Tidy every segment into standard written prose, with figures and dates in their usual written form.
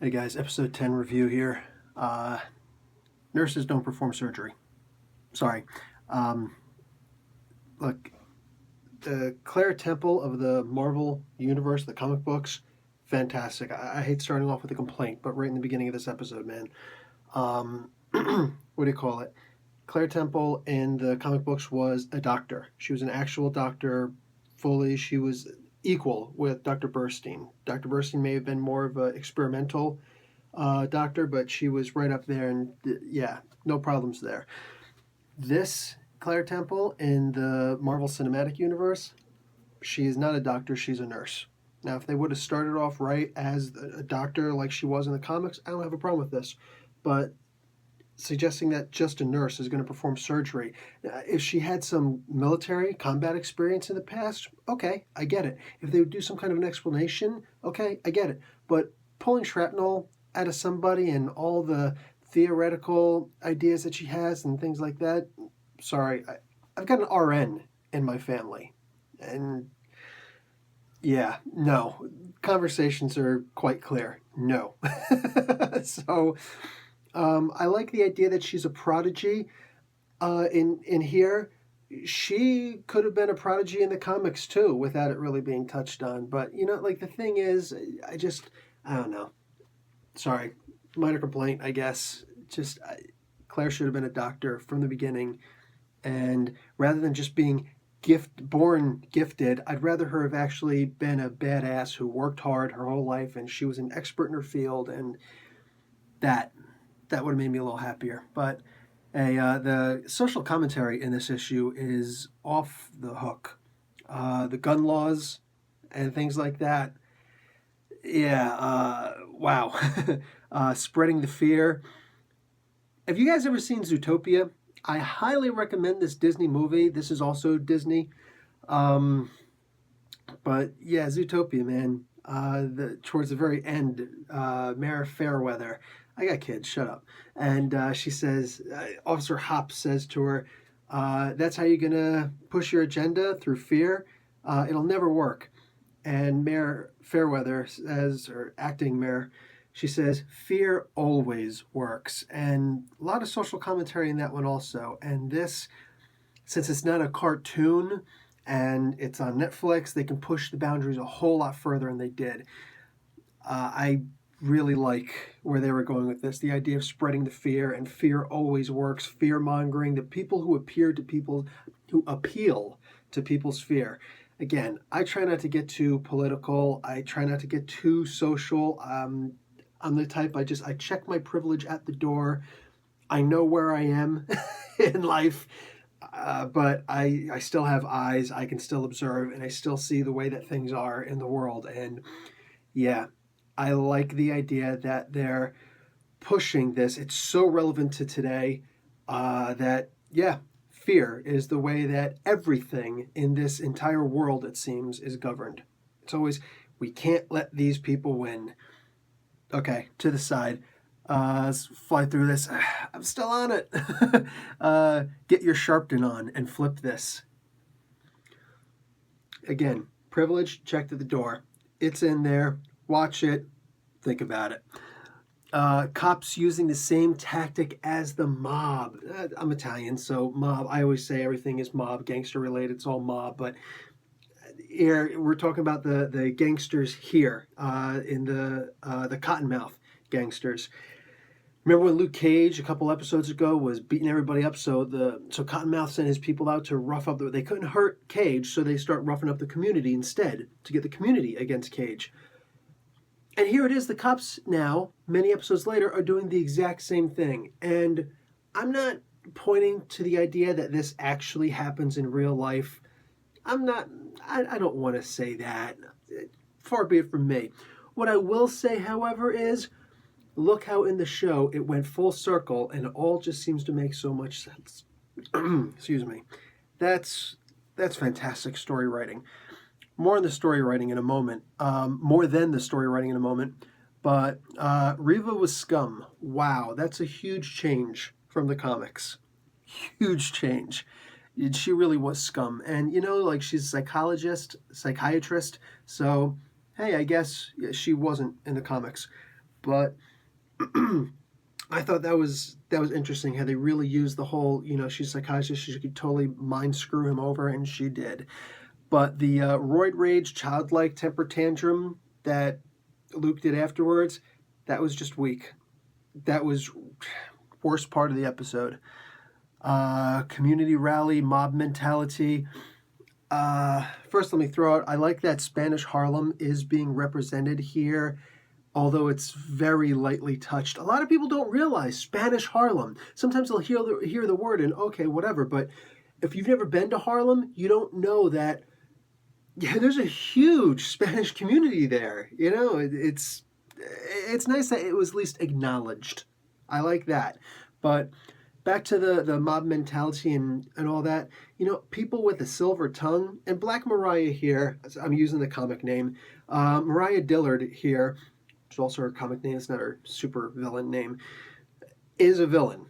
Hey guys, episode 10 review here. Uh, Nurses don't perform surgery. Sorry. Um, Look, the Claire Temple of the Marvel Universe, the comic books, fantastic. I hate starting off with a complaint, but right in the beginning of this episode, man. What do you call it? Claire Temple in the comic books was a doctor. She was an actual doctor, fully. She was equal with Dr. Burstein. Dr. Burstein may have been more of an experimental doctor, but she was right up there, and yeah, no problems there. This Claire Temple in the Marvel Cinematic Universe, she is not a doctor, she's a nurse. Now, if they would have started off right as a doctor like she was in the comics, I don't have a problem with this. But suggesting that just a nurse is going to perform surgery, if she had some military combat experience in the past, okay, I get it. If they would do some kind of an explanation, okay, I get it. But pulling shrapnel out of somebody and all the theoretical ideas that she has and things like that, sorry, I've got an RN in my family. And yeah, no, conversations are quite clear. No. So I like the idea that she's a prodigy. In here, she could have been a prodigy in the comics too, without it really being touched on. But like the thing is, I don't know. Sorry, minor complaint, I guess. Claire should have been a doctor from the beginning, and rather than just being born gifted, I'd rather her have actually been a badass who worked hard her whole life, and she was an expert in her field, and that that would have made me a little happier. But the social commentary in this issue is off the hook. The gun laws and things like that. Yeah, wow. Spreading the fear. Have you guys ever seen Zootopia? I highly recommend this Disney movie. This is also Disney. Um, but yeah, Zootopia, man. Towards the very end, Mare Fairweather. I got kids. Shut up. And she says, Officer Hop says to her, "That's how you're gonna push your agenda through fear. It'll never work." And Mayor Fairweather says, or acting mayor, she says, "Fear always works." And a lot of social commentary in that one also. And this, since it's not a cartoon and it's on Netflix, they can push the boundaries a whole lot further, and they did. I really like where they were going with this. The idea of spreading the fear, and fear always works. Fear mongering, the people who appeal to people's fear. Again, I try not to get too political. I try not to get too social. I'm the type I check my privilege at the door. I know where I am in life, but I still have eyes. I can still observe, and I still see the way that things are in the world. And yeah, I like the idea that they're pushing this. It's so relevant to today that, yeah, fear is the way that everything in this entire world, it seems, is governed. It's always, we can't let these people win. Okay, to the side. Let's fly through this. I'm still on it. Get your Sharpton on and flip this. Again, privilege checked at the door. It's in there. Watch it. Think about it. Cops using the same tactic as the mob. I'm Italian, so mob. I always say everything is mob, gangster related. It's all mob, but here we're talking about the gangsters here in the Cottonmouth gangsters. Remember when Luke Cage a couple episodes ago was beating everybody up? So Cottonmouth sent his people out to rough up. They couldn't hurt Cage, so they start roughing up the community instead to get the community against Cage. And here it is, the cops now, many episodes later, are doing the exact same thing. And I'm not pointing to the idea that this actually happens in real life. I don't want to say that. Far be it from me. What I will say, however, is look how in the show it went full circle and it all just seems to make so much sense. Excuse me. That's fantastic story writing. More on the story writing in a moment. More than the story writing in a moment. But Riva was scum. Wow, that's a huge change from the comics. Huge change. She really was scum. And like she's a psychiatrist. So, hey, I guess she wasn't in the comics. But I thought that was interesting how they really used the whole, she's a psychiatrist, she could totally mind screw him over, and she did. But the roid rage, childlike temper tantrum that Luke did afterwards, that was just weak. That was worst part of the episode. Community rally, mob mentality. First, let me throw out, I like that Spanish Harlem is being represented here, although it's very lightly touched. A lot of people don't realize Spanish Harlem. Sometimes they'll hear the word and okay, whatever, but if you've never been to Harlem, you don't know that there's a huge Spanish community there. It's nice that it was at least acknowledged. I like that. But back to the mob mentality and all that, people with a silver tongue, and Black Mariah here, I'm using the comic name, Mariah Dillard here, which is also her comic name, it's not her super villain name, is a villain.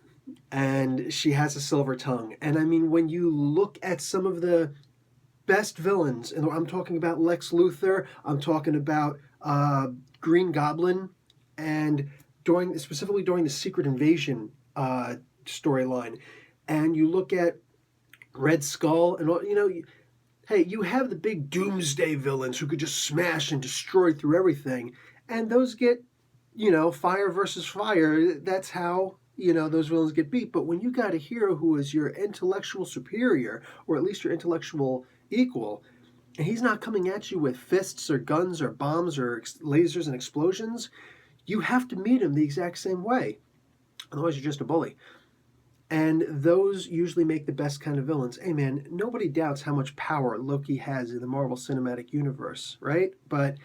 And she has a silver tongue. And I mean, when you look at some of the best villains, and I'm talking about Lex Luthor, I'm talking about Green Goblin, and specifically during the Secret Invasion storyline, and you look at Red Skull, and hey, you have the big doomsday villains who could just smash and destroy through everything, and those get, fire versus fire. That's how, those villains get beat. But when you got a hero who is your intellectual superior, or at least your intellectual equal, and he's not coming at you with fists or guns or bombs or lasers and explosions, you have to meet him the exact same way. Otherwise, you're just a bully. And those usually make the best kind of villains. Hey man, nobody doubts how much power Loki has in the Marvel Cinematic Universe, right? But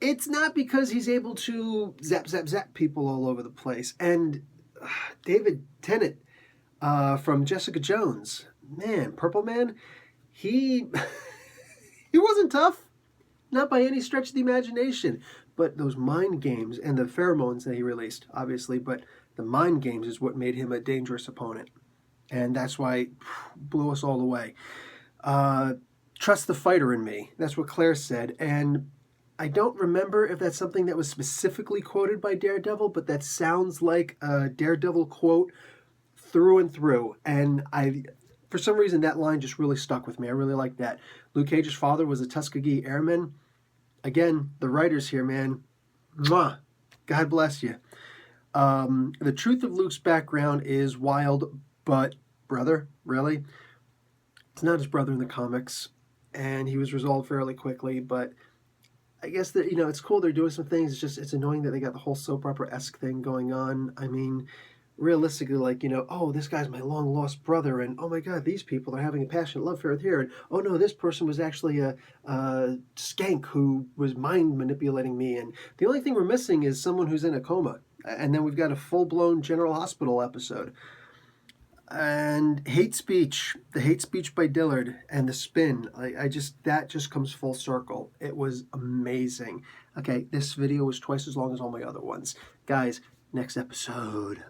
it's not because he's able to zap people all over the place. And David Tennant from Jessica Jones, man, Purple Man, he wasn't tough, not by any stretch of the imagination. But those mind games and the pheromones that he released, obviously, but the mind games is what made him a dangerous opponent. And that's why it blew us all away. Trust the fighter in me. That's what Claire said. And I don't remember if that's something that was specifically quoted by Daredevil, but that sounds like a Daredevil quote through and through. And for some reason, that line just really stuck with me. I really like that. Luke Cage's father was a Tuskegee Airman. Again, the writers here, man, mwah, God bless you. The truth of Luke's background is wild, but brother, really? It's not his brother in the comics, and he was resolved fairly quickly, but I guess that, it's cool they're doing some things. It's annoying that they got the whole soap opera-esque thing going on. I mean, realistically, like, oh, this guy's my long-lost brother, and oh my God, these people are having a passionate love affair here, and oh no, this person was actually a skank who was mind manipulating me, and the only thing we're missing is someone who's in a coma, and then we've got a full-blown General Hospital episode. And the hate speech by Dillard, and the spin, that just comes full circle. It was amazing. Okay, this video was twice as long as all my other ones. Guys, next episode.